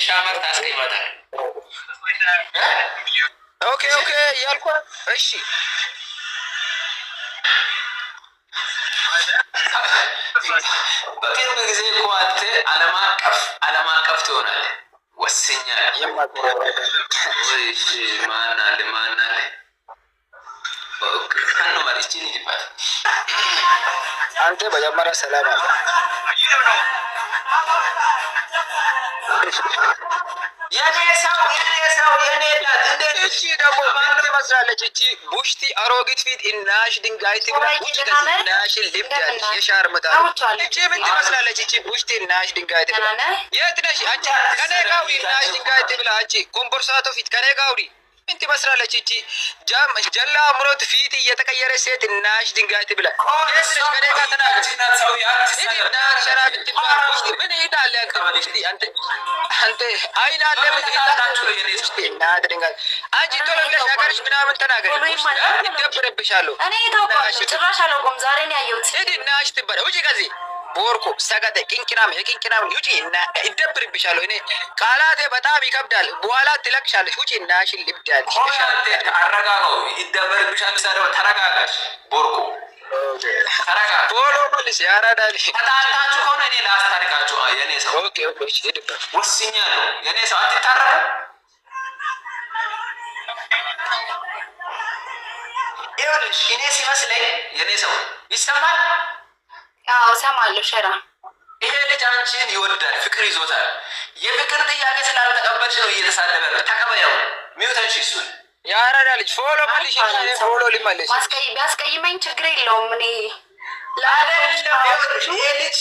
ሻመር ታስቀይማታል። ኦኬ ያልኳ እሺ በቅርብ ጊዜ እኮ አንተ ዓለም አቀፍ ትሆናለህ። ወስኛለሁ። እሺ ማን አለ አንተ መጀመሪያ ሰላም አለ የኔ ሰው እቺ ደግሞ ማን ትመስላለች? እቺ ቡሽቲ አሮጊት ፊት እናሽ ድንጋይ ትብላ እናሽ ልብዳል የሻር መጣ እቺ ምን ትመስላለች? እቺ ቡሽቲ እናሽ ድንጋይ ትብላ የት ነሽ አንቺ? ከኔ ጋር እናሽ ድንጋይ ትብላ አንቺ ኮምቦርሳቶ ፊት ከኔ ጋር ምን ትመስላለች? እቺ ጀላ አምሮት ፊት እየተቀየረ ሴት እናሽ ድንጋይ ትብላ የት ነሽ? ከኔ ጋር ተናገር ሰው ያትሰራ ሸራብ ትባል ምን ይላል አንተ አይና ለምን ታታችሁ የኔ ውስጥ እና ድንጋይ አንቺ ቶሎ ብለሽ ነገርሽ ምናምን ተናገር ይደብርብሻለሁ። እኔ ታውቃለሽ ጭራሽ አላውቅም። ዛሬ ነው ያየሁት። እድናሽ ትበረ ውጪ ከዚህ ቦርኮ ሰገደ ቂንቂናም ውጪ እና ይደብርብሻለሁ። እኔ ቃላቴ በጣም ይከብዳል። በኋላ ትለቅሻለሽ። ውጪ እናሽ ልብዳል አረጋጋው ይደብርብሻል። ሰደው ተረጋጋሽ ቦርኮ ተረጋ ቦሎ መልስ ያራዳል። ተጣጣችሁ ሆነ እኔ ላስታርቃችሁ የኔ ሰው ኦኬ እሺ ሄድበት ወስኛለሁ። የኔ ሰው አትታረቁ። ይኸውልሽ እኔ ሲመስለኝ የኔ ሰው ይሰማል። አዎ እሰማለሁ። ሸራ ይሄ ልጅ አንቺን ይወዳል፣ ፍቅር ይዞታል። የፍቅር ጥያቄ ስላልተቀበልሽ ነው እየተሳደበ ነው። ተቀበያው ሚውተንሽ እሱን ያራዳ ልጅ ፎሎ መልሽ ፎሎ ሊመልስ ቢያስቀይመኝ ችግር የለውም። እኔ ይሄ ልጅ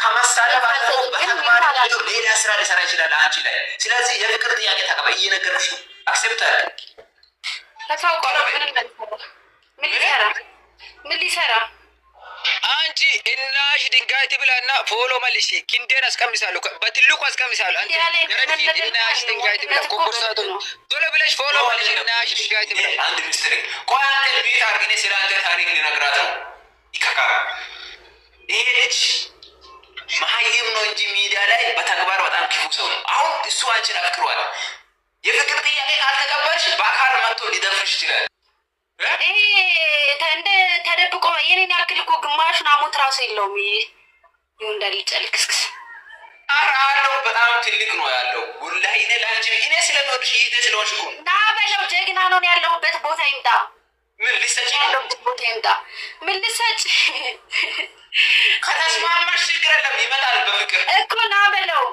ከመሳደብ በተግባር ሌላ ስራ ሊሰራ ይችላል አንቺ ላይ። ስለዚህ የፍቅር ጥያቄ ተቀበይ። እየነገርኩሽ ነው። አክሴፕት አለ ምን ሊሰራ አንቺ እናሽ ድንጋይ ትብላና ፎሎ መልሽ። ኪንዴን አስቀምሳለሁ፣ በትልቁ አስቀምሳለሁ። አንቺ እናሽ ድንጋይ ትብላ ኮኮርሳቱ ቶሎ ብለሽ ፎሎ መልሽ። እናሽ ድንጋይ ትብላ አንድ ሚስትሪ ቆይ አንተ ቤት አርግኔ ስለ አንተ ታሪክ ሊነግራት ነው። ይከካ ይሄ ልጅ መሀይም ነው እንጂ ሚዲያ ላይ በተግባር በጣም ክፉ ሰው ነው። አሁን እሱ አንቺን አፍቅሯል። የፍቅር ጥያቄ ካልተቀበልሽ በአካል መጥቶ ሊደፍርሽ ይችላል። እንደ ተደብቆ የኔን ያክል እኮ ግማሹን አሞት ራሱ የለውም። ይሁን እንዳልጨልክስክስ አለው በጣም ትልቅ ነው ያለው። ወላሂ እኔ ላንቺ እኔ ስለምወድሽ ይሄ ስለሆንሽ እኮ ና በለው። ጀግና ነው ያለሁበት ቦታ ይምጣ። ምን ልሰጪ ያለሁበት ቦታ ይምጣ። ምን ልሰጪ ከተስማማሽ ችግር የለም ይመጣል። በፍቅር እኮ ና በለው።